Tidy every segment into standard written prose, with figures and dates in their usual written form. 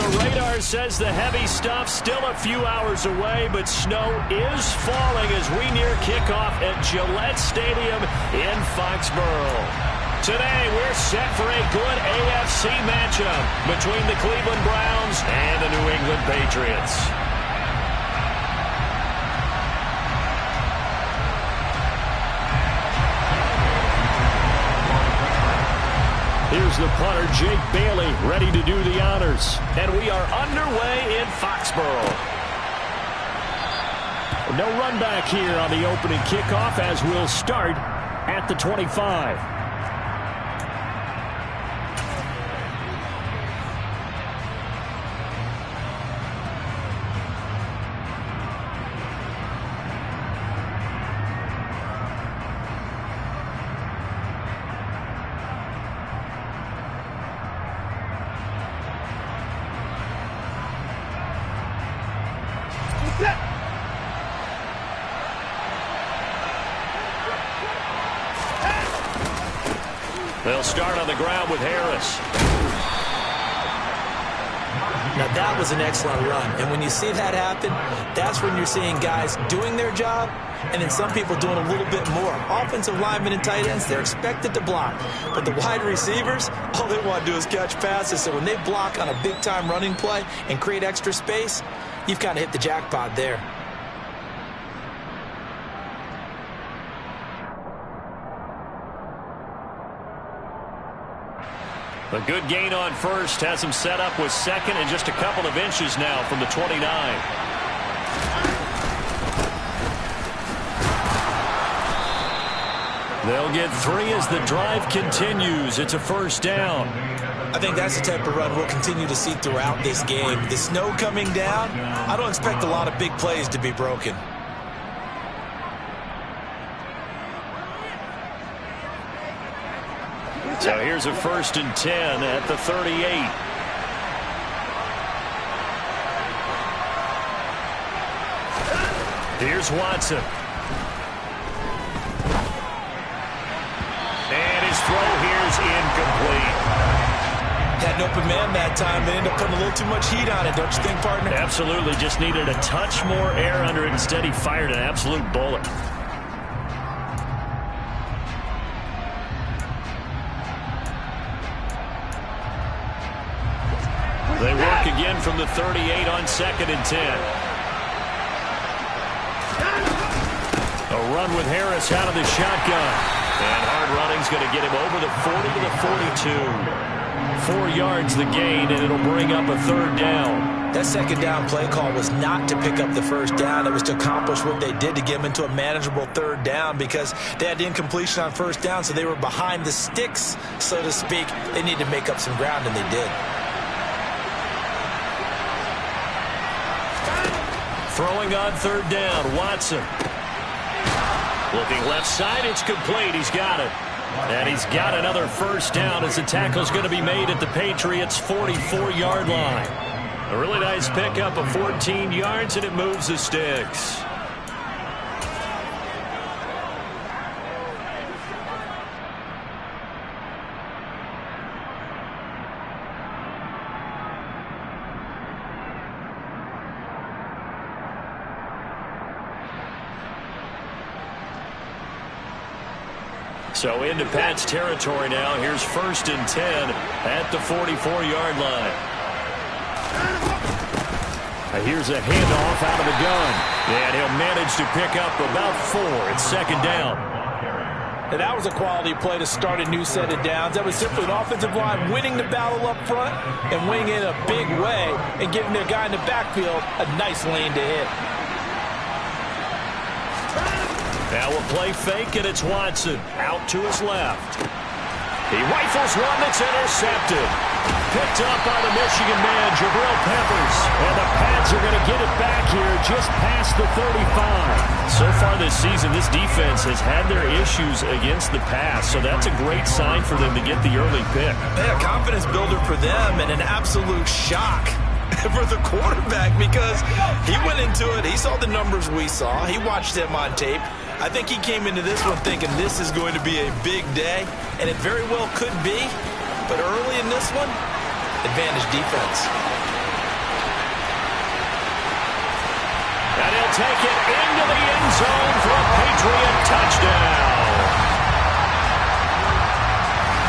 The radar says the heavy stuff still a few hours away, but snow is falling as we near kickoff at Gillette Stadium in Foxborough. Today, we're set for a good AFC matchup between the Cleveland Browns and the New England Patriots. Here's the punter, Jake Bailey, ready to do the honors. And we are underway in Foxborough. No run back here on the opening kickoff as we'll start at the 25. They'll start on the ground with Harris. Now that was an excellent run, and when you see that happen, that's when you're seeing guys doing their job and then some people doing a little bit more. Offensive linemen and tight ends, they're expected to block, but the wide receivers, all they want to do is catch passes. So when they block on a big-time running play and create extra space, you've kind of hit the jackpot there. A good gain on first has him set up with second and just a couple of inches now from the 29. They'll get 3 as the drive continues. It's a first down. I think that's the type of run we'll continue to see throughout this game. The snow coming down, I don't expect a lot of big plays to be broken. So here's a 1st and 10 at the 38. Here's Watson. And his throw here's incomplete. Had an open man that time. They ended up putting a little too much heat on it, don't you think, partner? Absolutely. Just needed a touch more air under it. Instead, he fired an absolute bullet. They work again from the 38 on 2nd and 10. A run with Harris out of the shotgun. And hard running's going to get him over the 40 to the 42. 4 yards the gain, and it'll bring up a 3rd down. That 2nd down play call was not to pick up the 1st down. It was to accomplish what they did to get them into a manageable 3rd down because they had the incompletion on 1st down, so they were behind the sticks, so to speak. They needed to make up some ground, and they did. Throwing on 3rd down, Watson. Looking left side, it's complete. He's got it. And he's got another 1st down as the tackle's going to be made at the Patriots' 44-yard line. A really nice pickup of 14 yards, and it moves the sticks. So into Pat's territory now. Here's 1st and 10 at the 44-yard line. Here's a handoff out of the gun. And he'll manage to pick up about 4. It's 2nd down. And that was a quality play to start a new set of downs. That was simply an offensive line winning the battle up front and winning in a big way and giving their guy in the backfield a nice lane to hit. Now a play fake, and it's Watson out to his left. He rifles one that's intercepted. Picked up by the Michigan man, Jabril Peppers. And the Pats are going to get it back here just past the 35. So far this season, this defense has had their issues against the pass, so that's a great sign for them to get the early pick. Yeah, confidence builder for them and an absolute shock for the quarterback because he went into it. He saw the numbers we saw. He watched them on tape. I think he came into this one thinking this is going to be a big day, and it very well could be. But early in this one, advantage defense. take it into the end zone for a Patriot touchdown.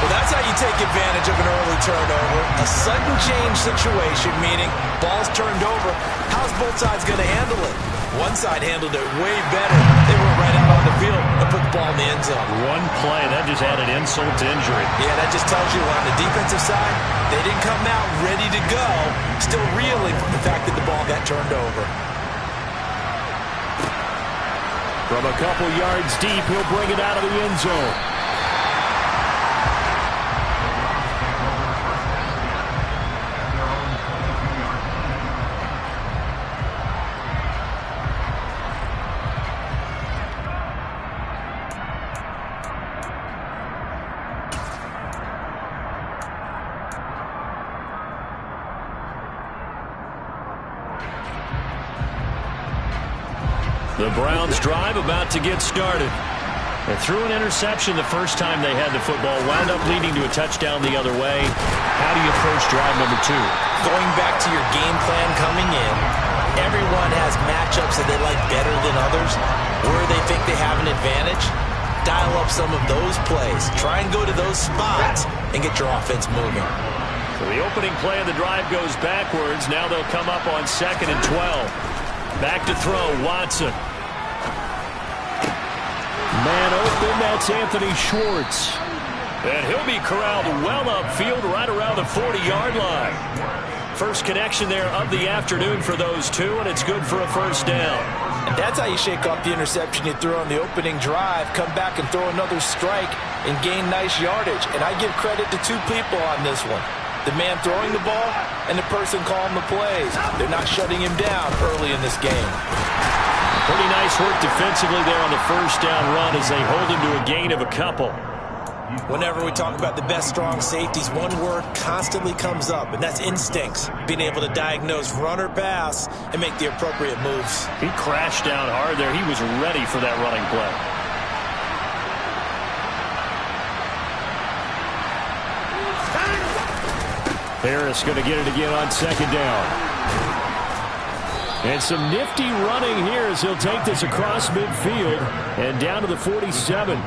Well, that's how you take advantage of an early turnover. A sudden change situation, meaning ball's turned over. How's both sides going to handle it? One side handled it way better. They went right out on the field and put the ball in the end zone. One play, that just added insult to injury. Yeah, that just tells you on the defensive side, they didn't come out ready to go, still reeling from the fact that the ball got turned over. From a couple yards deep, he'll bring it out of the end zone. The Browns drive about to get started. They threw an interception the first time they had the football, wound up leading to a touchdown the other way. How do you approach drive number 2? Going back to your game plan coming in, everyone has matchups that they like better than others. Where they think they have an advantage, dial up some of those plays. Try and go to those spots and get your offense moving. So the opening play of the drive goes backwards. Now they'll come up on 2nd and 12. Back to throw, Watson. Man open, that's Anthony Schwartz. And he'll be corralled well upfield right around the 40-yard line. First connection there of the afternoon for those two, and it's good for a first down. And that's how you shake off the interception you threw on the opening drive, come back and throw another strike and gain nice yardage. And I give credit to two people on this one. The man throwing the ball and the person calling the plays. They're not shutting him down early in this game. Pretty nice work defensively there on the first down run as they hold him to a gain of a couple. Whenever we talk about the best strong safeties, one word constantly comes up, and that's instincts. Being able to diagnose run or pass and make the appropriate moves. He crashed down hard there. He was ready for that running play. Harris going to get it again on 2nd down. And some nifty running here as he'll take this across midfield and down to the 47.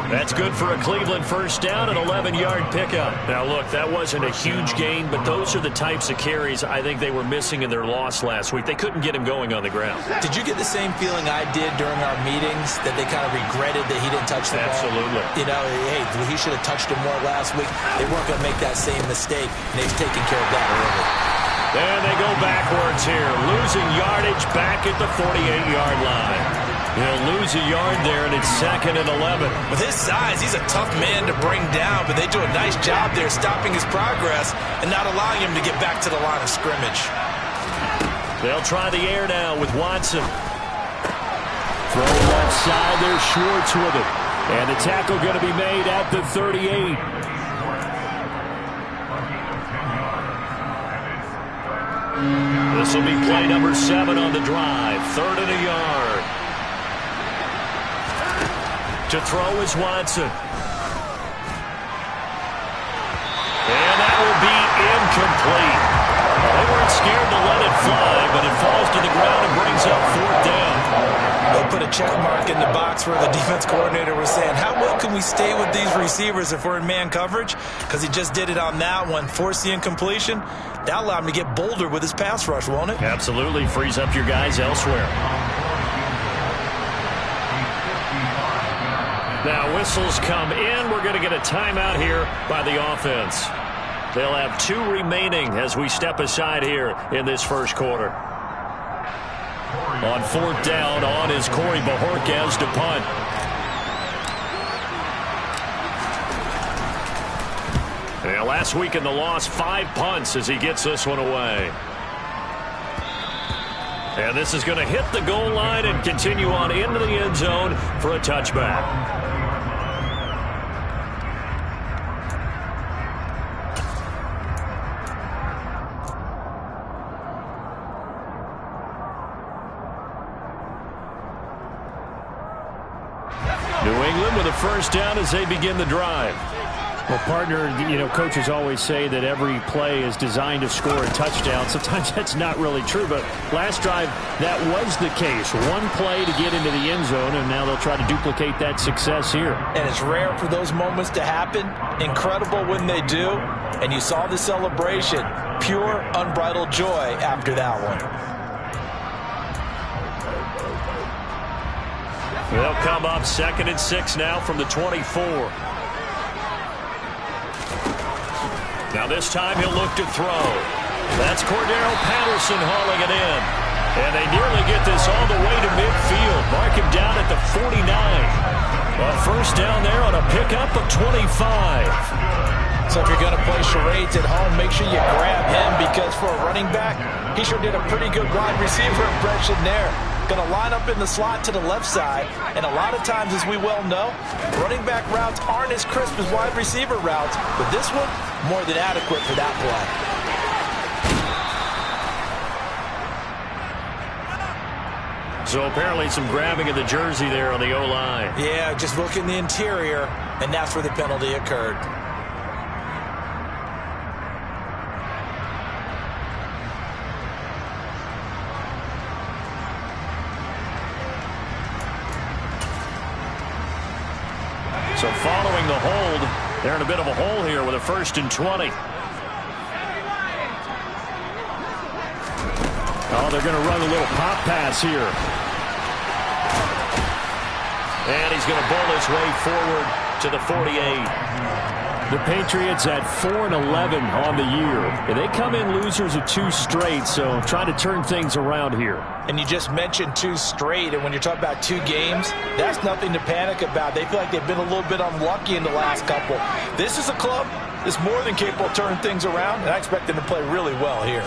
That's good for a Cleveland first down, an 11-yard pickup. Now, look, that wasn't a huge gain, but those are the types of carries I think they were missing in their loss last week. They couldn't get him going on the ground. Did you get the same feeling I did during our meetings, that they kind of regretted that he didn't touch the ball? Absolutely. You know, hey, he should have touched him more last week. They weren't going to make that same mistake, and they've taken care of that early. And they go backwards here, losing yardage back at the 48-yard line. He'll lose a yard there, and it's 2nd and 11. With his size, he's a tough man to bring down, but they do a nice job there stopping his progress and not allowing him to get back to the line of scrimmage. They'll try the air now with Watson. Throw left side, there's Schwartz with it. And the tackle going to be made at the 38. This will be play number 7 on the drive. 3rd and a yard. To throw is Watson. And that will be incomplete. They weren't scared to let it fly, but it falls to the ground and brings up 4th down. They'll put a check mark in the box where the defense coordinator was saying, how well can we stay with these receivers if we're in man coverage? Because he just did it on that one, forced the incompletion. That'll allow him to get bolder with his pass rush, won't it? Absolutely. Frees up your guys elsewhere. Now whistles come in. We're going to get a timeout here by the offense. They'll have 2 remaining as we step aside here in this first quarter. On 4th down, on is Corey Bojorquez to punt. Yeah, last week in the loss, 5 punts as he gets this one away. And this is going to hit the goal line and continue on into the end zone for a touchback. New England with a first down as they begin the drive. Well, partner, coaches always say that every play is designed to score a touchdown. Sometimes that's not really true, but last drive, that was the case. One play to get into the end zone, and now they'll try to duplicate that success here. And it's rare for those moments to happen. Incredible when they do. And you saw the celebration. Pure, unbridled joy after that one. They'll come up 2nd and 6 now from the 24. Now this time he'll look to throw. That's Cordarrelle Patterson hauling it in. And they nearly get this all the way to midfield. Mark him down at the 49. A first down there on a pickup of 25. So if you're going to play charades at home, make sure you grab him, because for a running back, he sure did a pretty good wide receiver impression there. Going to line up in the slot to the left side. And a lot of times, as we well know, running back routes aren't as crisp as wide receiver routes. But this one, more than adequate for that play. So apparently some grabbing of the jersey there on the O-line. Yeah, just look in the interior, and that's where the penalty occurred. So following the hold, they're in a bit of a hole here with a 1st and 20. Oh, they're going to run a little pop pass here. And he's going to bowl his way forward to the 48. The Patriots at 4-11 on the year. And they come in losers of 2 straight, so trying to turn things around here. And you just mentioned 2 straight, and when you're talking about 2 games, that's nothing to panic about. They feel like they've been a little bit unlucky in the last couple. This is a club that's more than capable of turning things around, and I expect them to play really well here.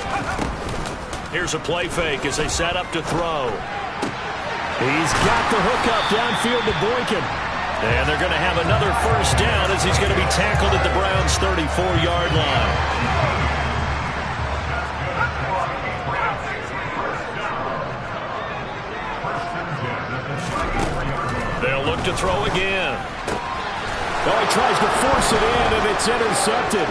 Here's a play fake as they set up to throw. He's got the hookup downfield to Boykin. And they're going to have another first down as he's going to be tackled at the Browns' 34-yard line. They'll look to throw again. Oh, he tries to force it in, and it's intercepted.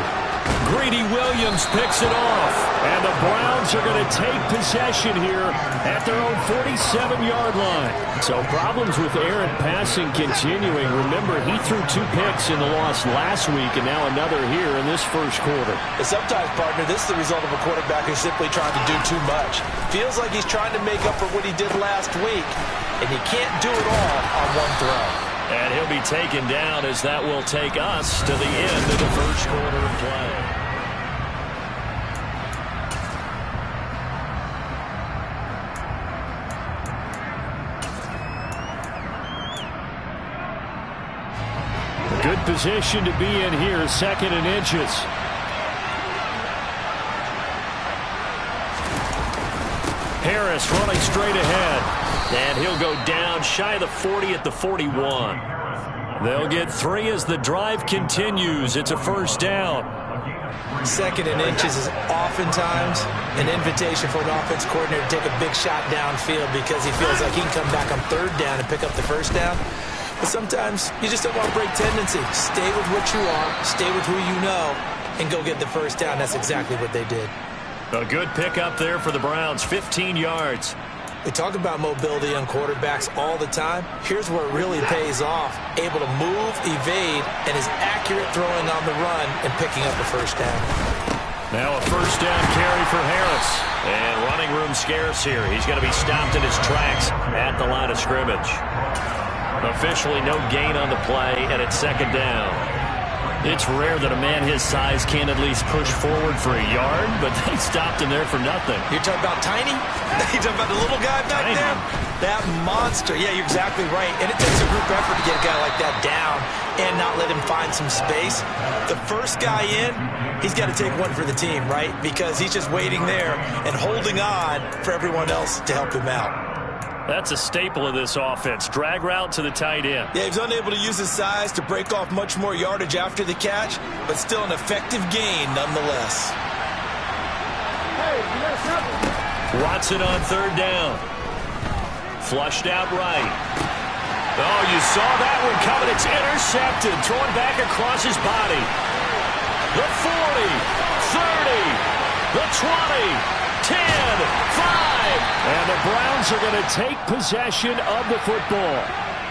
Greedy Williams picks it off. And the Browns are going to take possession here at their own 47-yard line. So problems with errant passing continuing. Remember, he threw 2 picks in the loss last week, and now another here in this first quarter. And sometimes, partner, this is the result of a quarterback who's simply trying to do too much. Feels like he's trying to make up for what he did last week, and he can't do it all on one throw. And he'll be taken down as that will take us to the end of the first quarter of play. Good position to be in here, 2nd and inches. Harris running straight ahead. And he'll go down shy of the 40 at the 41. They'll get 3 as the drive continues. It's a first down. 2nd and inches is oftentimes an invitation for an offense coordinator to take a big shot downfield because he feels like he can come back on 3rd down and pick up the first down. But sometimes you just don't want to break tendency. Stay with what you are, stay with who you know, and go get the first down. That's exactly what they did. A good pickup there for the Browns, 15 yards. We talk about mobility on quarterbacks all the time. Here's where it really pays off. Able to move, evade, and is accurate throwing on the run and picking up the first down. Now a first down carry for Harris. And running room scarce here. He's going to be stopped in his tracks at the line of scrimmage. Officially no gain on the play, and it's 2nd down. It's rare that a man his size can't at least push forward for a yard, but they stopped him there for nothing. You're talking about tiny? You're talking about the little guy back there? That monster. Yeah, you're exactly right. And it takes a group effort to get a guy like that down and not let him find some space. The first guy in, he's got to take one for the team, right? Because he's just waiting there and holding on for everyone else to help him out. That's a staple of this offense. Drag route to the tight end. Yeah, he's unable to use his size to break off much more yardage after the catch, but still an effective gain nonetheless. Watson on 3rd down. Flushed out right. Oh, you saw that one coming. It's intercepted. Thrown back across his body. The 40, 30, the 20, 10, 5. And the Browns are going to take possession of the football.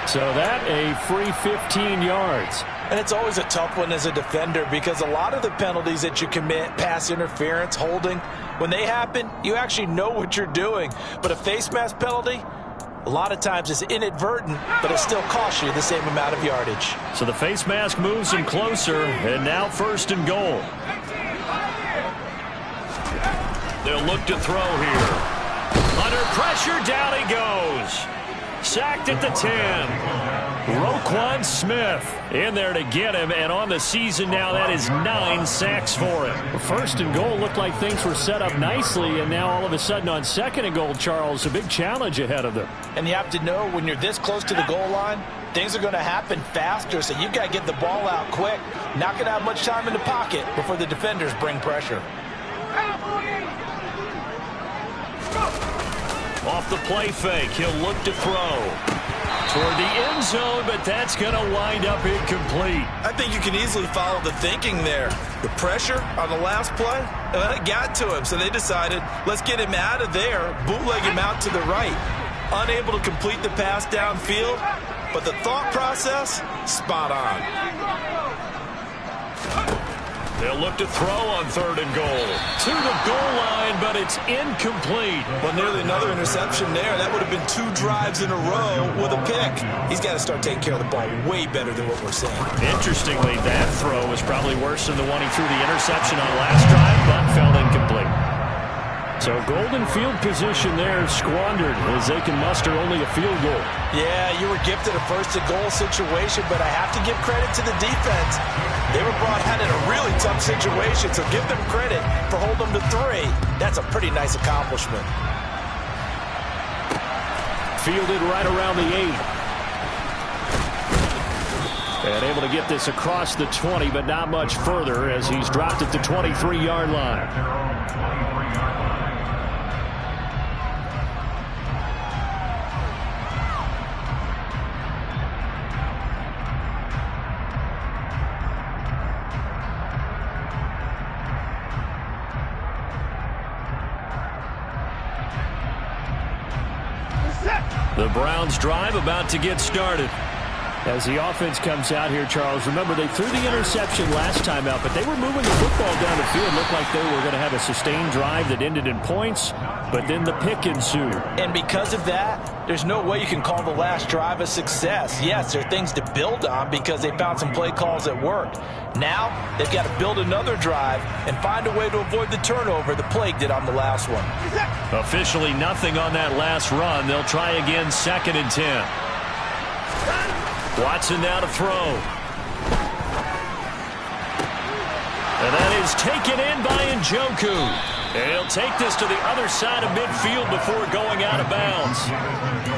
So that a free 15 yards. And it's always a tough one as a defender because a lot of the penalties that you commit, pass interference, holding, when they happen, you actually know what you're doing. But a face mask penalty, a lot of times it's inadvertent, but it still costs you the same amount of yardage. So the face mask moves him closer, and now 1st and goal. They'll look to throw here. Under pressure, down he goes. Sacked at the 10. Roquan Smith in there to get him, and on the season now, that is 9 sacks for him. 1st and goal looked like things were set up nicely, and now all of a sudden on 2nd and goal, Charles, a big challenge ahead of them. And you have to know when you're this close to the goal line, things are going to happen faster, so you've got to get the ball out quick. Not going to have much time in the pocket before the defenders bring pressure. Off the play fake, he'll look to throw toward the end zone, but that's going to wind up incomplete. I think you can easily follow the thinking there. The pressure on the last play, it got to him, so they decided, let's get him out of there, bootleg him out to the right. Unable to complete the pass downfield, but the thought process, spot on. They'll look to throw on 3rd and goal. To the goal line, but it's incomplete. Well, nearly another interception there. That would have been 2 drives in a row with a pick. He's got to start taking care of the ball way better than what we're seeing. Interestingly, that throw was probably worse than the one he threw the interception on last drive, but fell incomplete. So golden field position there squandered as they can muster only a field goal. Yeah, you were gifted a 1st and goal situation, but I have to give credit to the defense. They were brought out in a really tough situation, so give them credit for holding them to 3. That's a pretty nice accomplishment. Fielded right around the 8. And able to get this across the 20, but not much further as he's dropped at the 23-yard line. The Browns drive about to get started. As the offense comes out here, Charles, remember they threw the interception last time out, but they were moving the football down the field. Looked like they were going to have a sustained drive that ended in points, but then the pick ensued. And because of that, there's no way you can call the last drive a success. Yes, there are things to build on because they found some play calls that worked. Now, they've got to build another drive and find a way to avoid the turnover the Plague did on the last one. Officially nothing on that last run. They'll try again 2nd and 10. Watson now to throw. And that is taken in by Njoku. And he'll take this to the other side of midfield before going out of bounds.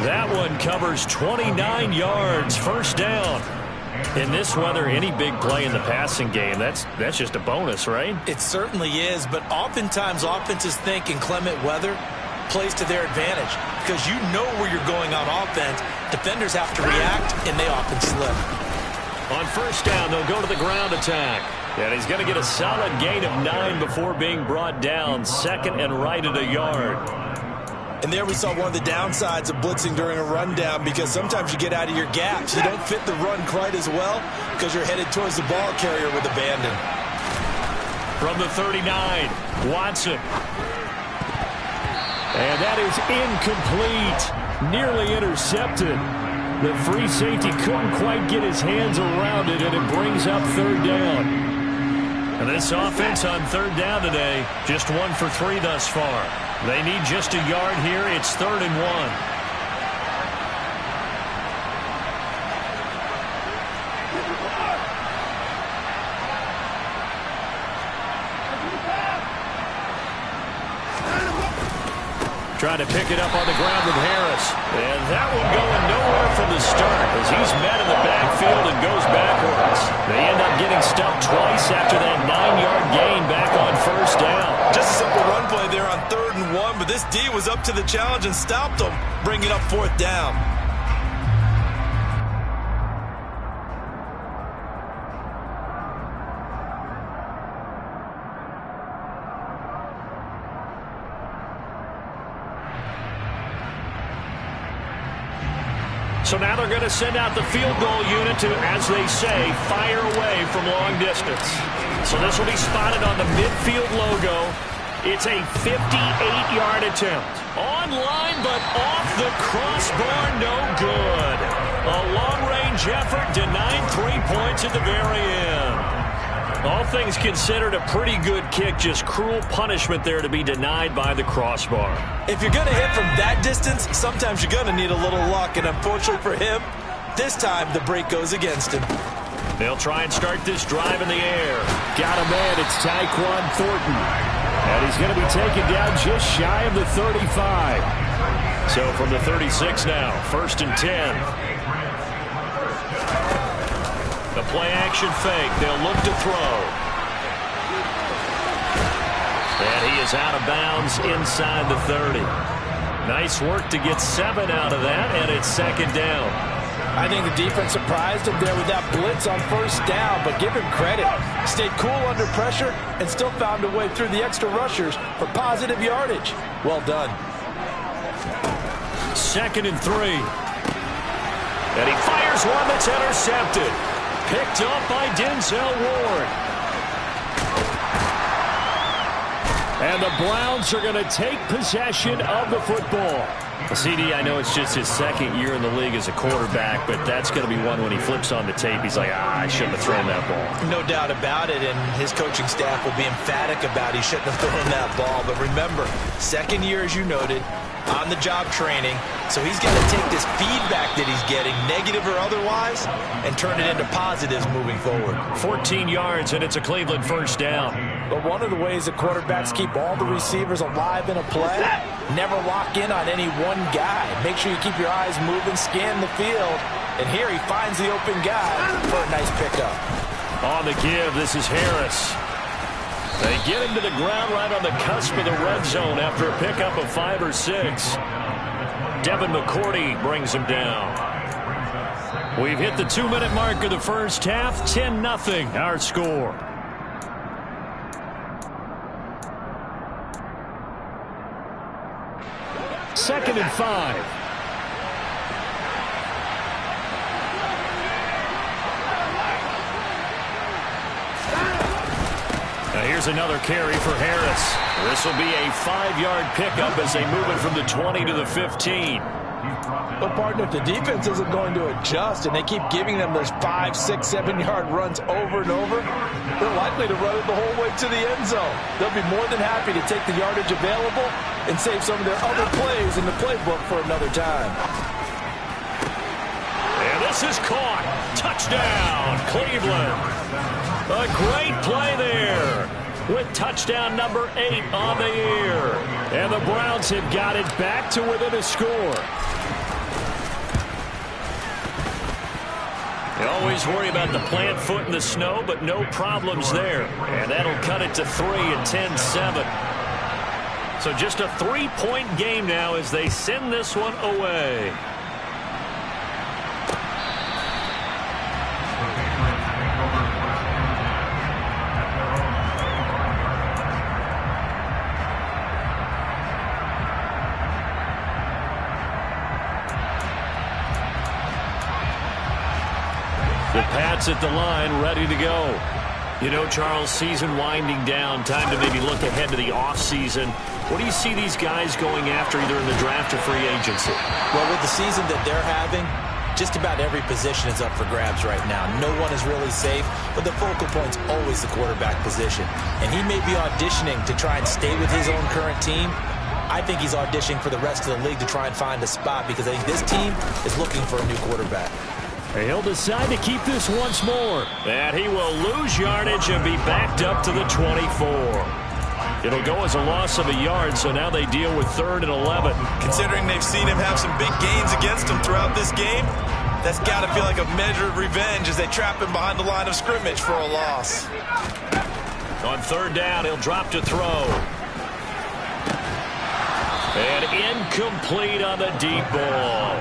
That one covers 29 yards, 1st down. In this weather, any big play in the passing game, that's just a bonus, right? It certainly is, but oftentimes offenses think in clement weather plays to their advantage because you know where you're going on offense. Defenders have to react, and they often slip. On 1st down, they'll go to the ground attack. And he's going to get a solid gain of 9 before being brought down. 2nd and right at a yard. And there we saw one of the downsides of blitzing during a rundown because sometimes you get out of your gaps. You don't fit the run quite as well because you're headed towards the ball carrier with abandon. From the 39, Watson. And that is incomplete. Nearly intercepted. The free safety couldn't quite get his hands around it, and it brings up 3rd down. And this offense on 3rd down today, just 1 for 3 thus far. They need just a yard here. It's 3rd and 1. Trying to pick it up on the ground with Harris. And that one going nowhere from the start as he's met in the backfield and goes backwards. They end up getting stuffed twice after that 9-yard gain back on 1st down. Just a simple run play there on 3rd and 1, but this D was up to the challenge and stopped them, bringing up 4th down. So now they're going to send out the field goal unit to, as they say, fire away from long distance. So this will be spotted on the midfield logo. It's a 58-yard attempt. Online, but off the crossbar, no good. A long-range effort denied 3 points at the very end. All things considered, a pretty good kick. Just cruel punishment there to be denied by the crossbar. If you're going to hit from that distance, sometimes you're going to need a little luck. And unfortunately for him, this time the break goes against him. They'll try and start this drive in the air. Got a man. It's Tyquan Thornton. And he's going to be taken down just shy of the 35. So from the 36 now, 1st and 10. The play-action fake. They'll look to throw. And he is out of bounds inside the 30. Nice work to get 7 out of that, and it's 2nd down. I think the defense surprised him there with that blitz on 1st down, but give him credit. Stayed cool under pressure and still found a way through the extra rushers for positive yardage. Well done. 2nd and 3. And he fires one that's intercepted. Picked up by Denzel Ward. And the Browns are going to take possession of the football. CD, I know it's just his 2nd year in the league as a quarterback, but that's going to be one when he flips on the tape. He's like, I shouldn't have thrown that ball. No doubt about it, and his coaching staff will be emphatic about he shouldn't have thrown that ball. But remember, 2nd year, as you noted, on-the-job training. So he's going to take this feedback that he's getting, negative or otherwise, and turn it into positives moving forward. 14 yards, and it's a Cleveland 1st down. But one of the ways that quarterbacks keep all the receivers alive in a play, never lock in on any one guy. Make sure you keep your eyes moving, scan the field. And here he finds the open guy for a nice pickup. On the give, this is Harris. They get him to the ground right on the cusp of the red zone after a pickup of 5 or 6. Devin McCourty brings him down. We've hit the 2-minute mark of the 1st half. 10-0 our score. Second and 5. Now here's another carry for Harris. This will be a 5-yard pickup as they move it from the 20 to the 15. But, partner, if the defense isn't going to adjust and they keep giving them those 5, 6, 7-yard runs over and over, they're likely to run it the whole way to the end zone. They'll be more than happy to take the yardage available and save some of their other plays in the playbook for another time. And this is caught. Touchdown, Cleveland. A great play there with touchdown number 8 on the year. And the Browns have got it back to within a score. They always worry about the plant foot in the snow, but no problems there. And that'll cut it to 3 and 10-7. So just a 3-point game now as they send this one away. The Pats at the line, ready to go. You know, Charles, season winding down, time to maybe look ahead to the offseason. What do you see these guys going after either in the draft or free agency? Well, with the season that they're having, just about every position is up for grabs right now. No one is really safe, but the focal point's always the quarterback position. And he may be auditioning to try and stay with his own current team. I think he's auditioning for the rest of the league to try and find a spot because I think this team is looking for a new quarterback. He'll decide to keep this once more. And he will lose yardage and be backed up to the 24. It'll go as a loss of a yard, so now they deal with 3rd and 11. Considering they've seen him have some big gains against him throughout this game, that's got to feel like a measure of revenge as they trap him behind the line of scrimmage for a loss. On 3rd down, he'll drop to throw. And incomplete on the deep ball.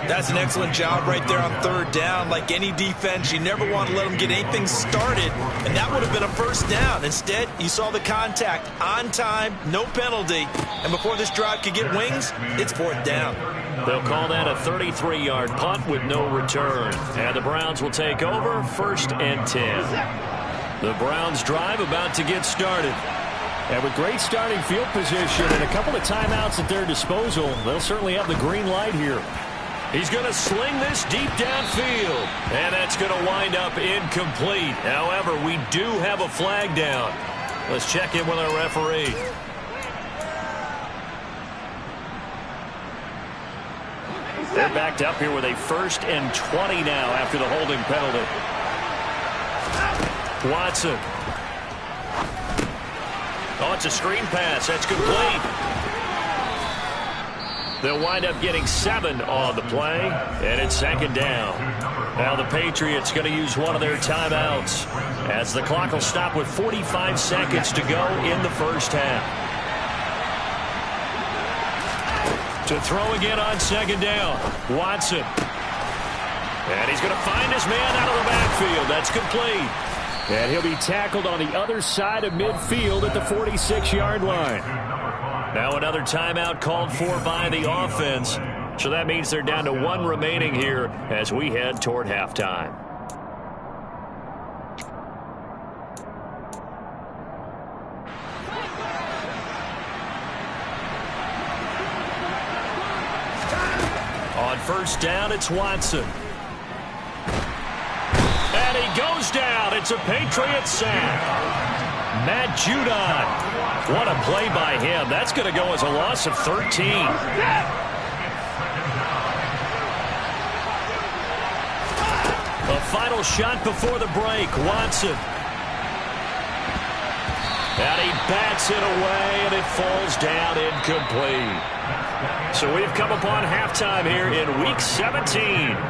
That's an excellent job right there on 3rd down. Like any defense, you never want to let them get anything started, and that would have been a 1st down. Instead, you saw the contact on time, no penalty, and before this drive could get wings, it's 4th down. They'll call that a 33-yard punt with no return. And the Browns will take over 1st and 10. The Browns drive about to get started. And with great starting field position and a couple of timeouts at their disposal, they'll certainly have the green light here. He's going to sling this deep downfield. And that's going to wind up incomplete. However, we do have a flag down. Let's check in with our referee. They're backed up here with a 1st and 20 now after the holding penalty. Watson. Oh, it's a screen pass. That's complete. They'll wind up getting 7 on the play, and it's 2nd down. Now the Patriots going to use one of their timeouts as the clock will stop with 45 seconds to go in the first half. To throw again on 2nd down, Watson. And he's going to find his man out of the backfield. That's complete. And he'll be tackled on the other side of midfield at the 46-yard line. Now another timeout called for by the offense. So that means they're down to 1 remaining here as we head toward halftime. On 1st down, it's Watson. And he goes down. It's a Patriot sack. Matt Judon. What a play by him. That's going to go as a loss of 13. A final shot before the break. Watson. And he bats it away, and it falls down incomplete. So we've come upon halftime here in Week 17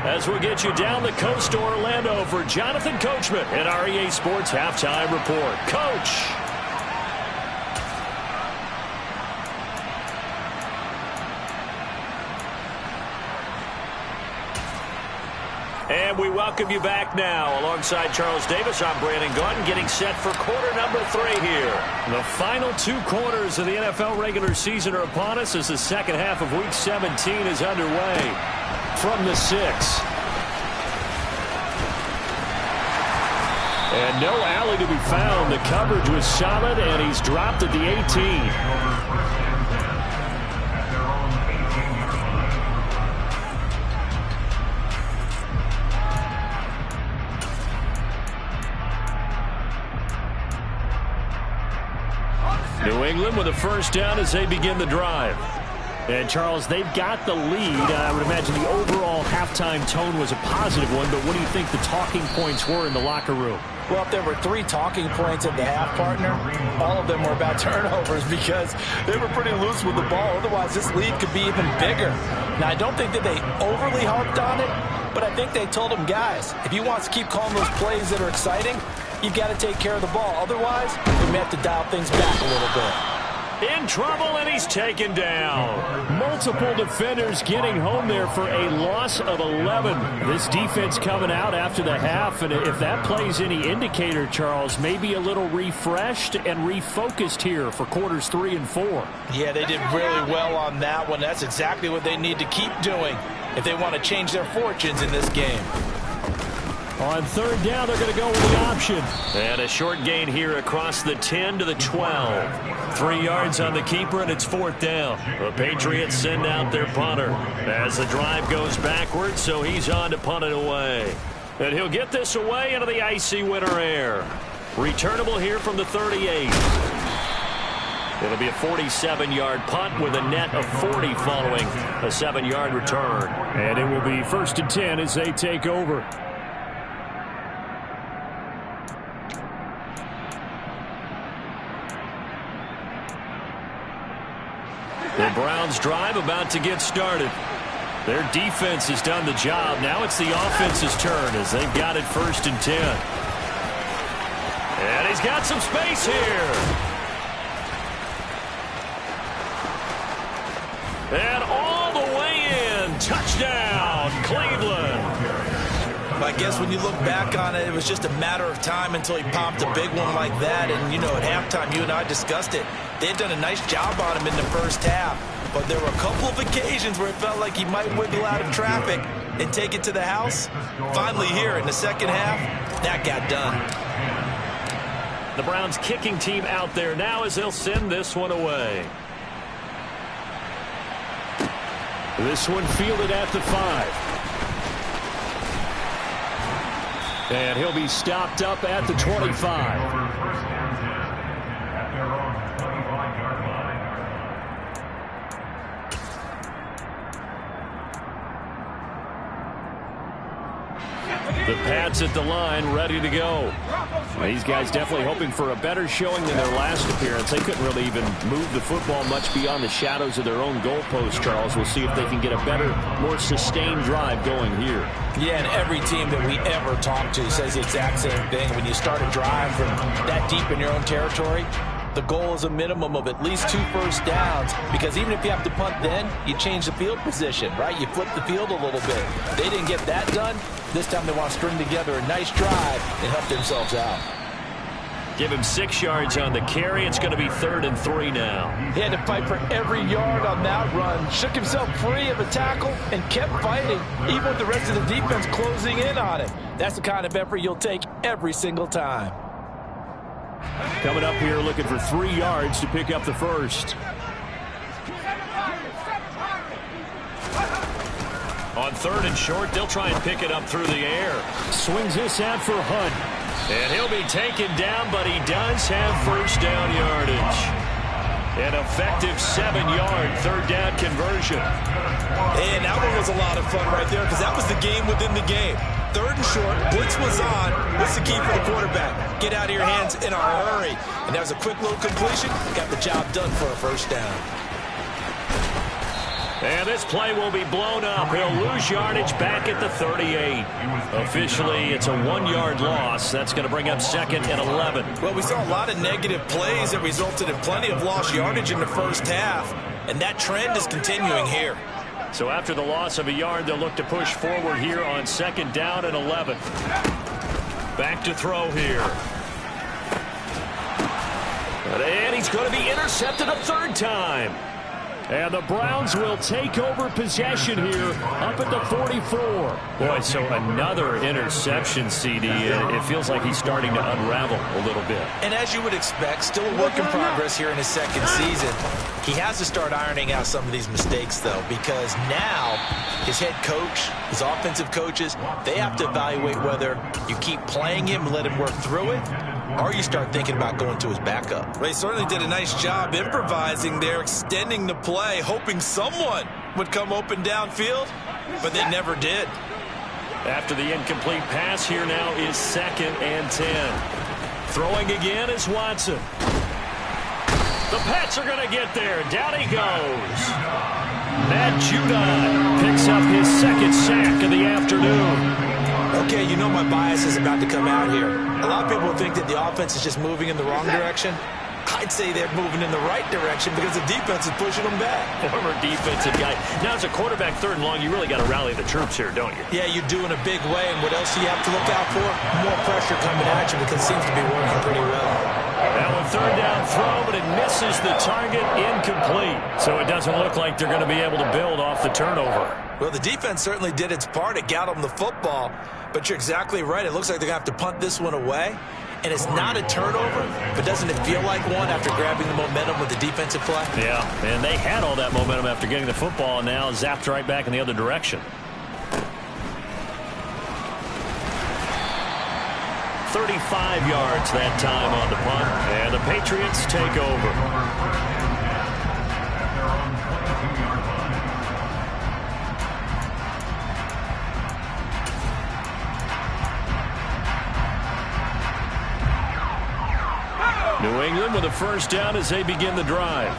as we get you down the coast to Orlando for Jonathan Coachman at our EA Sports Halftime Report. Coach! And we welcome you back now. Alongside Charles Davis, I'm Brandon Gaudin, getting set for quarter number 3 here. The final 2 quarters of the NFL regular season are upon us as the second half of Week 17 is underway. From the 6. And no alley to be found. The coverage was solid, and he's dropped at the 18. New England with a 1st down as they begin the drive. And, Charles, they've got the lead. I would imagine the overall halftime tone was a positive one, but what do you think the talking points were in the locker room? Well, if there were 3 talking points at the half, partner, all of them were about turnovers because they were pretty loose with the ball. Otherwise, this lead could be even bigger. Now, I don't think that they overly harped on it, but I think they told them, guys, if you want to keep calling those plays that are exciting, you've got to take care of the ball. Otherwise, we may have to dial things back a little bit. In trouble, and he's taken down. Multiple defenders getting home there for a loss of 11. This defense coming out after the half, and if that plays any indicator, Charles, maybe a little refreshed and refocused here for quarters 3 and 4. Yeah, they did really well on that one. That's exactly what they need to keep doing if they want to change their fortunes in this game. On 3rd down, they're going to go with the option. And a short gain here across the 10 to the 12. 3 yards on the keeper, and it's 4th down. The Patriots send out their punter as the drive goes backwards, so he's on to punt it away. And he'll get this away into the icy winter air. Returnable here from the 38. It'll be a 47-yard punt with a net of 40 following a 7-yard return. And it will be 1st and 10 as they take over. The Browns drive about to get started. Their defense has done the job. Now it's the offense's turn as they've got it 1st and 10. And he's got some space here. And all the way in. Touchdown, Cleveland. I guess when you look back on it, it was just a matter of time until he popped a big one like that. And, you know, at halftime, you and I discussed it. They had done a nice job on him in the first half. but there were a couple of occasions where it felt like he might wiggle out of traffic and take it to the house. Finally here in the second half, that got done. The Browns kicking team out there now as they'll send this one away. This one fielded at the 5. And he'll be stopped up at the 25. The Pats at the line, ready to go. These guys definitely hoping for a better showing than their last appearance. They couldn't really even move the football much beyond the shadows of their own goalpost, Charles. We'll see if they can get a better, more sustained drive going here. Yeah, and every team that we ever talk to says the exact same thing. When you start a drive from that deep in your own territory, the goal is a minimum of at least 2 first downs, because even if you have to punt then, you change the field position, right? You flip the field a little bit. They didn't get that done. This time they want to string together a nice drive and help themselves out. Give him 6 yards on the carry. It's going to be 3rd and 3 now. He had to fight for every yard on that run. Shook himself free of a tackle and kept fighting, even with the rest of the defense closing in on him. That's the kind of effort you'll take every single time. Coming up here looking for 3 yards to pick up the first. On 3rd and short, they'll try and pick it up through the air. Swings this out for Hunt. And he'll be taken down, but he does have first down yardage. An effective 7-yard 3rd down conversion. And that one was a lot of fun right there, because that was the game within the game. 3rd and short, blitz was on. What's the key for the quarterback? Get out of your hands in a hurry. And that was a quick little completion. Got the job done for a first down. And this play will be blown up. He'll lose yardage back at the 38. Officially, it's a 1-yard loss. That's going to bring up 2nd and 11. Well, we saw a lot of negative plays that resulted in plenty of lost yardage in the first half. And that trend is continuing here. So after the loss of a yard, they'll look to push forward here on 2nd down and 11. Back to throw here. And he's going to be intercepted a 3rd time. And the Browns will take over possession here up at the 44. Boy, so another interception, CD. It feels like he's starting to unravel a little bit. And as you would expect, still a work in progress here in his 2nd season. He has to start ironing out some of these mistakes, though, because now his head coach, his offensive coaches, they have to evaluate whether you keep playing him and let him work through it, or you start thinking about going to his backup. Well, he certainly did a nice job improvising there, extending the play, hoping someone would come open downfield, but they never did. After the incomplete pass, here now is 2nd and 10. Throwing again is Watson. The Pats are going to get there. Down he goes. Matt Judon picks up his 2nd sack of the afternoon. Okay, you know my bias is about to come out here. A lot of people think that the offense is just moving in the wrong direction. I'd say they're moving in the right direction because the defense is pushing them back. Former defensive guy. Now, as a quarterback 3rd and long, you really got to rally the troops here, don't you? Yeah, you do in a big way. And what else do you have to look out for? More pressure coming at you, because it seems to be working pretty well. Now a 3rd down throw, but it misses the target, incomplete. So it doesn't look like they're going to be able to build off the turnover. Well, the defense certainly did its part. It got them the football. But you're exactly right. It looks like they're going to have to punt this one away. And it's not a turnover, but doesn't it feel like one after grabbing the momentum with the defensive play? Yeah, and they had all that momentum after getting the football, and now zapped right back in the other direction. 35 yards that time on the punt, and the Patriots take over. New England with a first down as they begin the drive.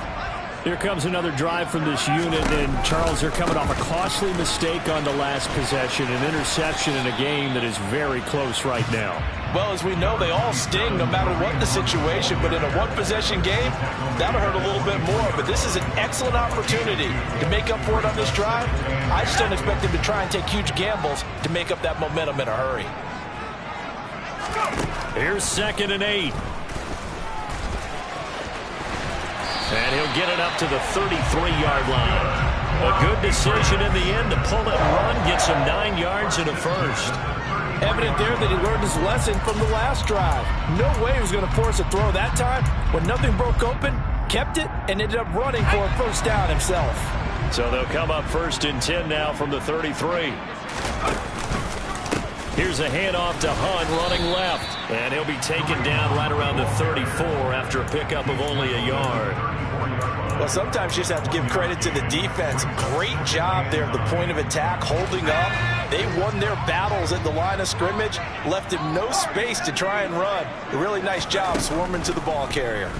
Here comes another drive from this unit, and Charles, they're coming off a costly mistake on the last possession, an interception in a game that is very close right now. Well, as we know, they all sting no matter what the situation, but in a one-possession game, that'll hurt a little bit more. But this is an excellent opportunity to make up for it on this drive. I just don't expect them to try and take huge gambles to make up that momentum in a hurry. Here's 2nd and 8. And he'll get it up to the 33-yard line. A good decision in the end to pull it and run, gets him 9 yards and a first. Evident there that he learned his lesson from the last drive. No way he was going to force a throw that time. When nothing broke open, kept it, and ended up running for a first down himself. So they'll come up 1st and 10 now from the 33. Here's a handoff to Hunt running left. And he'll be taken down right around the 34 after a pickup of only a yard. Well, sometimes you just have to give credit to the defense. Great job there at the point of attack, holding up. They won their battles at the line of scrimmage, left him no space to try and run. A really nice job swarming to the ball carrier.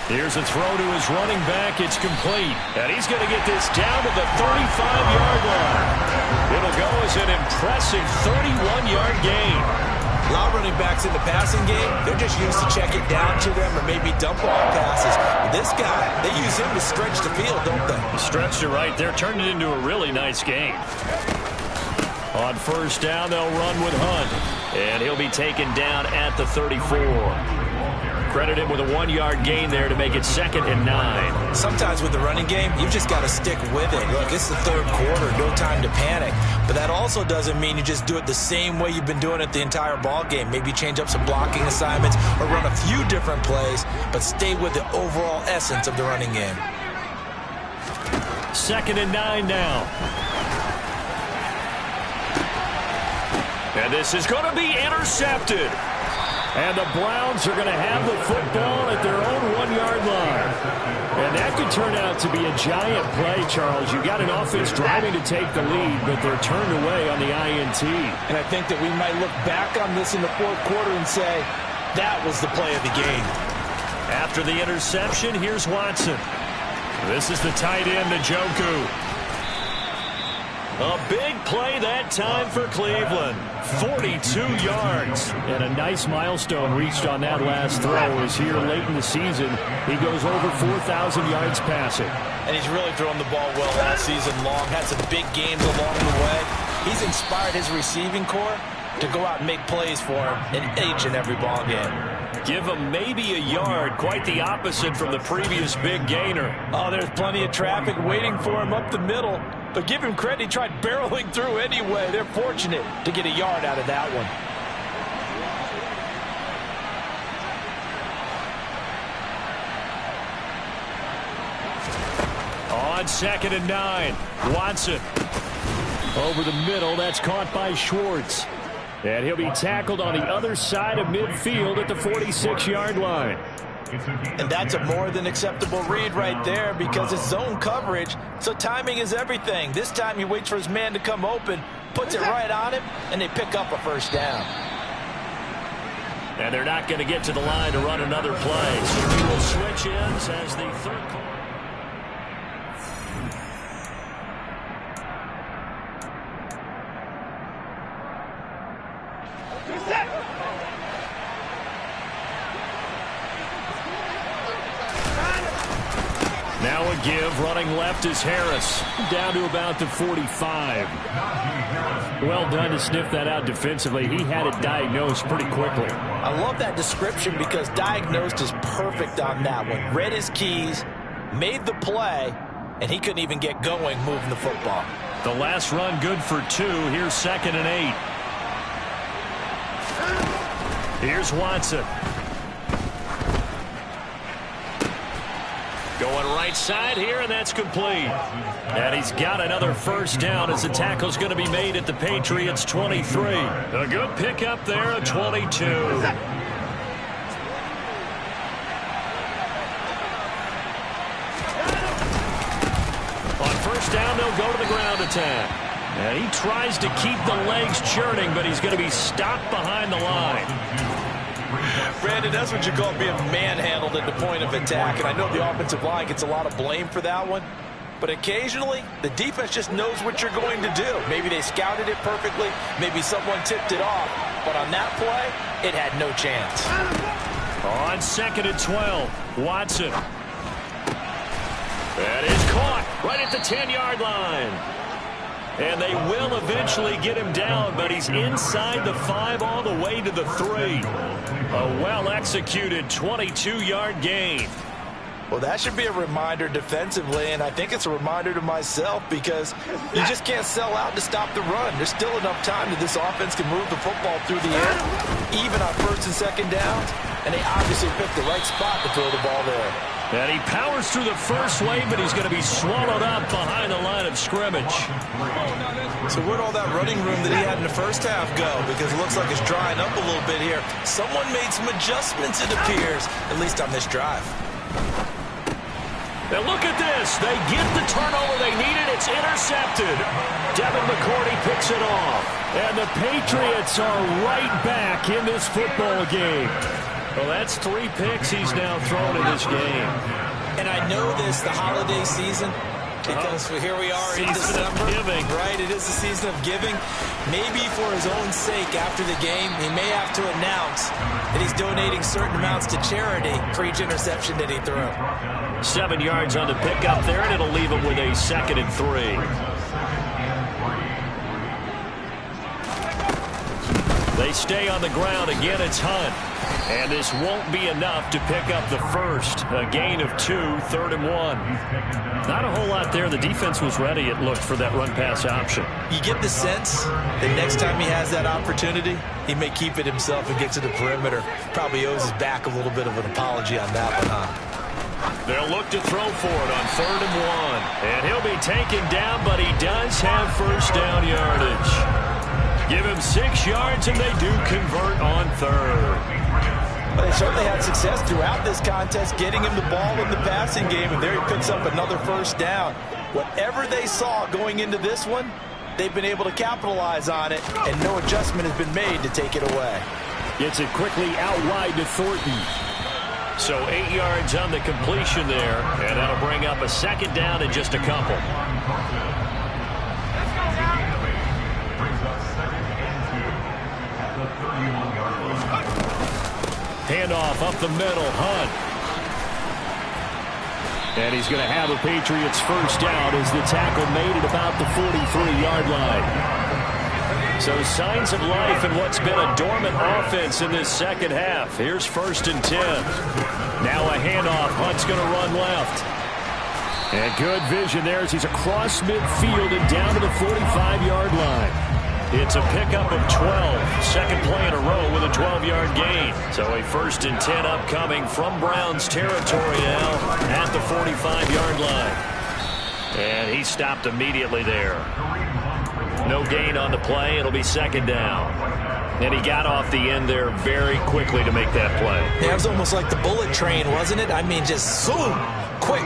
Here's a throw to his running back. It's complete. And he's going to get this down to the 35-yard line. It'll go as an impressive 31-yard gain. A lot of running backs in the passing game, they're just used to check it down to them or maybe dump off passes. But this guy, they use him to stretch the field, don't they? Stretched it right there, turned it into a really nice game. On 1st down, they'll run with Hunt. And he'll be taken down at the 34. Credit him with a 1-yard gain there to make it 2nd and 9. Sometimes with the running game, you've just got to stick with it. Look, it's the 3rd quarter, no time to panic. But that also doesn't mean you just do it the same way you've been doing it the entire ball game. Maybe change up some blocking assignments or run a few different plays, but stay with the overall essence of the running game. 2nd and 9 now. And this is going to be intercepted. And the Browns are going to have the football at their own 1-yard line. And that could turn out to be a giant play, Charles. You got an offense driving to take the lead, but they're turned away on the INT. And I think that we might look back on this in the 4th quarter and say, that was the play of the game. After the interception, here's Watson. This is the tight end, Njoku. A big play that time for Cleveland. 42 yards. And a nice milestone reached on that last throw as here late in the season, he goes over 4,000 yards passing. And he's really thrown the ball well all season long. Had some big games along the way. He's inspired his receiving corps to go out and make plays for him in each and every ball game. Give him maybe a yard. Quite the opposite from the previous big gainer. Oh, there's plenty of traffic waiting for him up the middle. But give him credit, he tried barreling through anyway. They're fortunate to get a yard out of that one. On 2nd and 9, Watson. Over the middle, that's caught by Schwartz. And he'll be tackled on the other side of midfield at the 46-yard line. And that's a more than acceptable read right there because it's zone coverage, so timing is everything. This time he waits for his man to come open, puts it right on him, and they pick up a first down. And they're not going to get to the line to run another play. So he will switch ends as the 3rd quarter. Now a give, running left is Harris. Down to about the 45. Well done to sniff that out defensively. He had it diagnosed pretty quickly. I love that description because diagnosed is perfect on that one. Read his keys, made the play, and he couldn't even get going moving the football. The last run good for 2. Here's 2nd and 8. Here's Watson. Going right side here, and that's complete. And he's got another first down as the tackle's going to be made at the Patriots' 23. A good pickup there at 22. On 1st down, they'll go to the ground attack. And he tries to keep the legs churning, but he's going to be stopped behind the line. Brandon, that's what you call being manhandled at the point of attack. And I know the offensive line gets a lot of blame for that one. But occasionally, the defense just knows what you're going to do. Maybe they scouted it perfectly. Maybe someone tipped it off. But on that play, it had no chance. On 2nd and 12, Watson. That is caught right at the 10-yard line. And they will eventually get him down, but he's inside the 5 all the way to the 3. A well-executed 22-yard gain. Well, that should be a reminder defensively, and I think it's a reminder to myself because you just can't sell out to stop the run. There's still enough time that this offense can move the football through the air, even on 1st and 2nd downs, and they obviously picked the right spot to throw the ball there. And he powers through the first wave, but he's going to be swallowed up behind the line of scrimmage. So where'd all that running room that he had in the first half go? Because it looks like it's drying up a little bit here. Someone made some adjustments, it appears, at least on this drive. And look at this. They get the turnover they needed. It's intercepted. Devin McCourty picks it off. And the Patriots are right back in this football game. Well, that's 3 picks he's now thrown in this game. And I know this, the holiday season, because here we are in December. Giving. Right, it is the season of giving. Maybe for his own sake after the game, he may have to announce that he's donating certain amounts to charity for each interception that he threw. 7 yards on the pickup there, and it'll leave him with a 2nd and 3. They stay on the ground. Again, it's Hunt. And this won't be enough to pick up the first. A gain of 2, 3rd and 1. Not a whole lot there. The defense was ready, it looked, for that run-pass option. You get the sense that next time he has that opportunity, he may keep it himself and get to the perimeter. Probably owes his back a little bit of an apology on that one, huh? They'll look to throw for it on 3rd and 1. And he'll be taken down, but he does have first down yardage. Give him 6 yards, and they do convert on 3rd. Well, they certainly had success throughout this contest getting him the ball in the passing game, and there he picks up another first down. Whatever they saw going into this one, they've been able to capitalize on it, and no adjustment has been made to take it away. Gets it quickly out wide to Thornton. So 8 yards on the completion there, and that'll bring up a 2nd down and just a couple. Handoff up the middle, Hunt. And he's going to have a Patriots first down as the tackle made at about the 43-yard line. So signs of life in what's been a dormant offense in this 2nd half. Here's 1st and 10. Now a handoff. Hunt's going to run left. And good vision there as he's across midfield and down to the 45-yard line. It's a pickup of 12. Second play in a row with a 12-yard gain. So a 1st and 10 upcoming from Browns territory now at the 45-yard line. And he stopped immediately there. No gain on the play. It'll be 2nd down. And he got off the end there very quickly to make that play. Yeah, it was almost like the bullet train, wasn't it? I mean, just zoom, quick.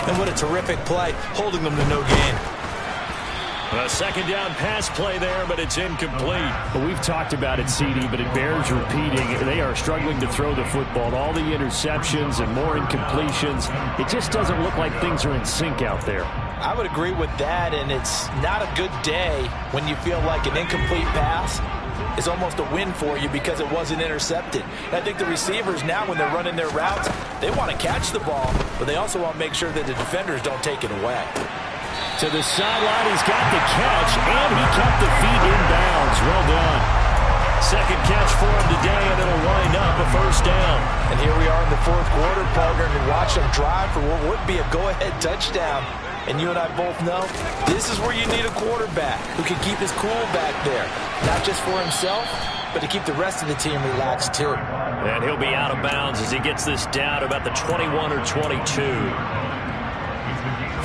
And what a terrific play, holding them to no gain. A 2nd down pass play there, but it's incomplete. Well, we've talked about it, CD, but it bears repeating. They are struggling to throw the football. All the interceptions and more incompletions. It just doesn't look like things are in sync out there. I would agree with that, and it's not a good day when you feel like an incomplete pass is almost a win for you because it wasn't intercepted. And I think the receivers now, when they're running their routes, they want to catch the ball, but they also want to make sure that the defenders don't take it away. To the sideline, he's got the catch, and he kept the feet in bounds. Well done. 2nd catch for him today, and it'll wind up a first down. And here we are in the 4th quarter, partner, and watch them drive for what would be a go-ahead touchdown. And you and I both know this is where you need a quarterback who can keep his cool back there, not just for himself, but to keep the rest of the team relaxed too. And he'll be out of bounds as he gets this down about the 21 or 22.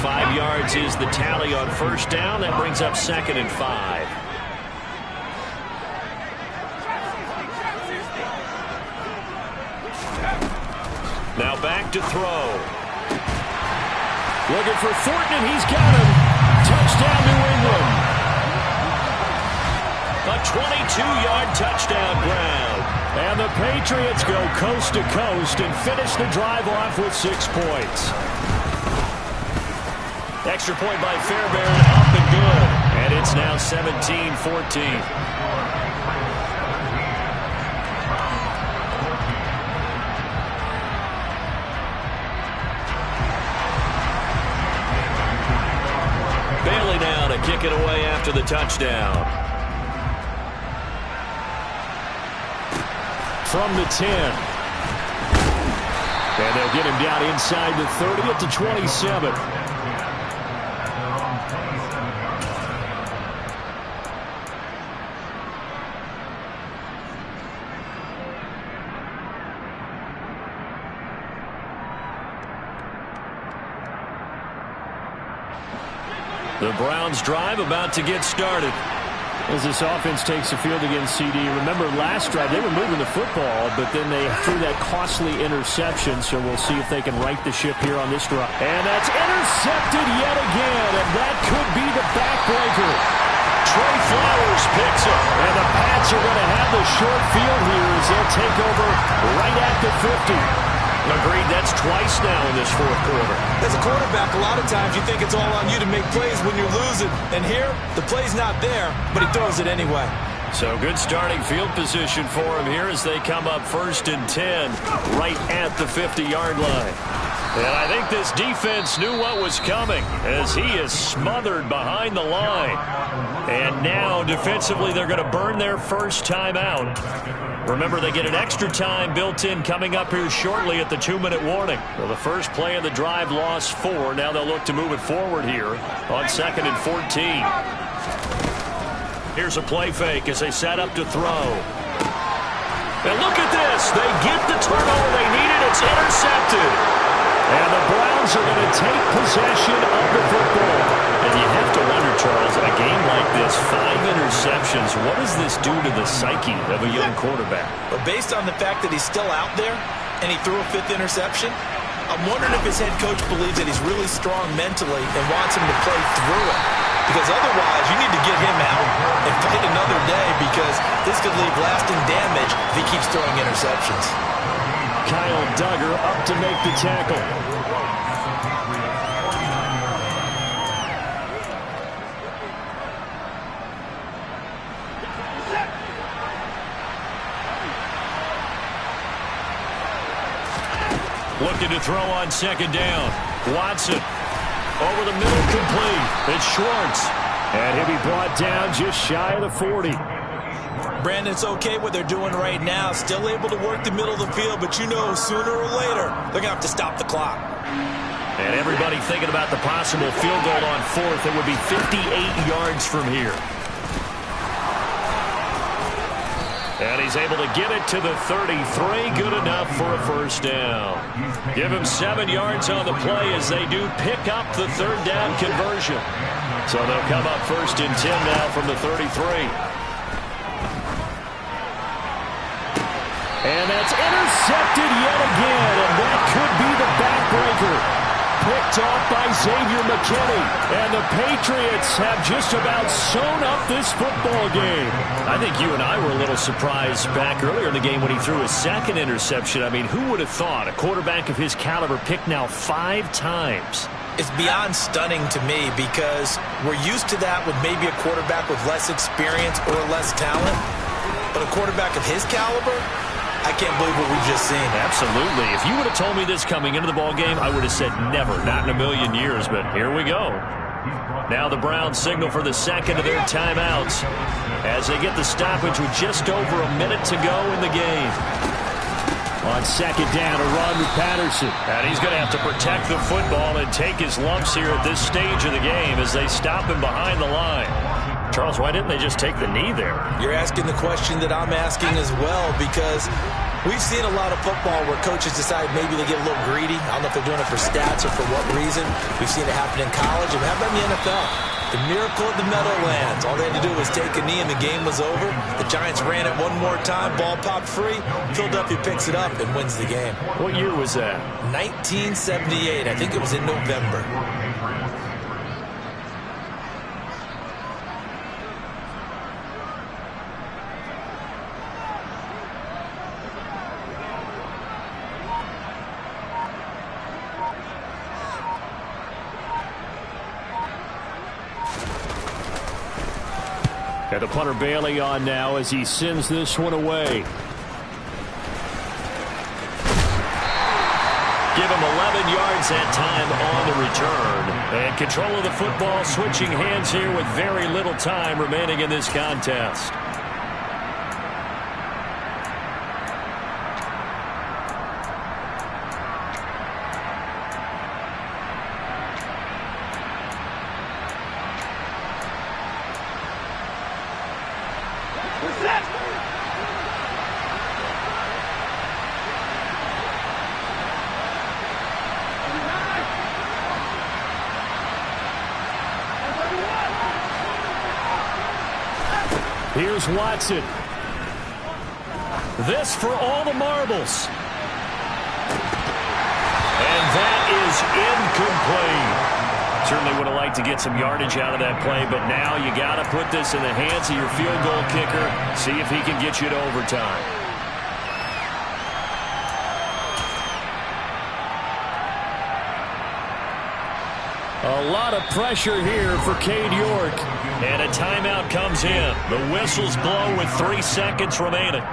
5 yards is the tally on first down. That brings up 2nd and 5. Now back to throw. Looking for Thornton, and he's got him. Touchdown, New England. A 22-yard touchdown ground. And the Patriots go coast to coast and finish the drive off with 6 points. Extra point by Fairbairn, up and good. And it's now 17-14. Bailey now to kick it away after the touchdown. From the 10. And they'll get him down inside the 30 at the 27. The Browns drive about to get started. As this offense takes the field against CD. Remember last drive they were moving the football, but then they threw that costly interception, so we'll see if they can right the ship here on this drive. And that's intercepted yet again, and that could be the backbreaker. Trey Flowers picks it. And the Pats are going to have the short field here as they'll take over right at the 50. Agreed, that's twice now in this fourth quarter. As a quarterback, a lot of times you think it's all on you to make plays when you're losing. And here, the play's not there, but he throws it anyway. So good starting field position for him here as they come up 1st and 10 right at the 50-yard line. And I think this defense knew what was coming as he is smothered behind the line. And now defensively they're going to burn their first time out. Remember, they get an extra time built in coming up here shortly at the 2-minute warning. So the first play of the drive lost 4. Now they'll look to move it forward here on 2nd and 14. Here's a play fake as they set up to throw. And look at this. They get the turnover they needed. It's intercepted. And the Browns are going to take possession of the football. And you have to wonder, Charles, in a game like this, 5 interceptions, what does this do to the psyche of a young quarterback? But based on the fact that he's still out there and he threw a 5th interception, I'm wondering if his head coach believes that he's really strong mentally and wants him to play through it. Because otherwise, you need to get him out and fight another day because this could leave lasting damage if he keeps throwing interceptions. Kyle Duggar up to make the tackle. Looking to throw on 2nd down. Watson over the middle, complete. It's Schwartz. And he'll be brought down just shy of the 40. Brandon, it's okay what they're doing right now. Still able to work the middle of the field, but you know sooner or later they're going to have to stop the clock. And everybody thinking about the possible field goal on 4th. It would be 58 yards from here. And he's able to get it to the 33. Good enough for a first down. Give him 7 yards on the play as they do pick up the 3rd down conversion. So they'll come up 1st and 10 now from the 33. And that's intercepted yet again, and that could be the backbreaker. Picked off by Xavier McKinney. And the Patriots have just about sewn up this football game. I think you and I were a little surprised back earlier in the game when he threw his 2nd interception. I mean, who would have thought a quarterback of his caliber picked now 5 times? It's beyond stunning to me because we're used to that with maybe a quarterback with less experience or less talent. But a quarterback of his caliber, I can't believe what we've just seen. Absolutely. If you would have told me this coming into the ball game, I would have said never, not in a million years, but here we go. Now the Browns signal for the 2nd of their timeouts as they get the stoppage with just over a minute to go in the game. On 2nd down, a run with Patterson. And he's going to have to protect the football and take his lumps here at this stage of the game as they stop him behind the line. Charles, why didn't they just take the knee there? You're asking the question that I'm asking as well because we've seen a lot of football where coaches decide maybe they get a little greedy. I don't know if they're doing it for stats or for what reason. We've seen it happen in college and how about in the NFL? The miracle of the Meadowlands. All they had to do was take a knee and the game was over. The Giants ran it one more time. Ball popped free. Philadelphia picks it up and wins the game. What year was that? 1978. I think it was in November. And the punter Bailey on now as he sends this one away. Give him 11 yards gains that time on the return. And control of the football switching hands here with very little time remaining in this contest. Here's Watson. This for all the marbles. And that is incomplete. Certainly would have liked to get some yardage out of that play, but now you got to put this in the hands of your field goal kicker. See if he can get you to overtime. A lot of pressure here for Cade York. And a timeout comes in. The whistles blow with 3 seconds remaining.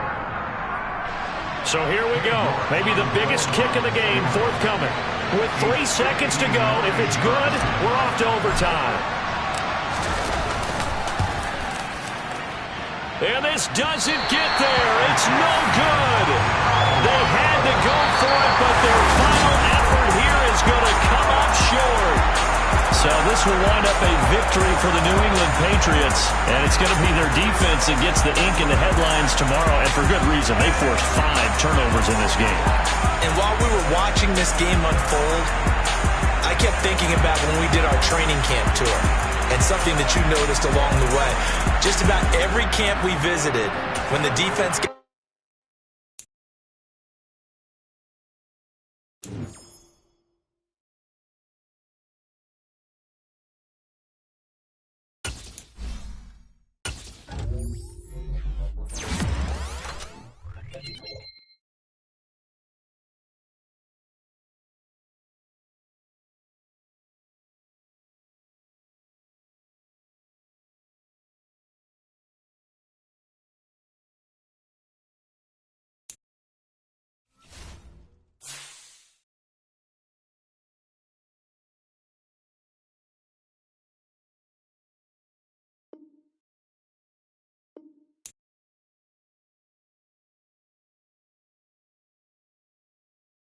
So here we go. Maybe the biggest kick of the game forthcoming. With 3 seconds to go, if it's good, we're off to overtime. And this doesn't get there. It's no good. They had to go for it, but their final effort here is going to come up short. So this will wind up a victory for the New England Patriots, and it's going to be their defense that gets the ink in the headlines tomorrow, and for good reason. They forced 5 turnovers in this game. And while we were watching this game unfold, I kept thinking about when we did our training camp tour, and something that you noticed along the way. Just about every camp we visited, when the defense got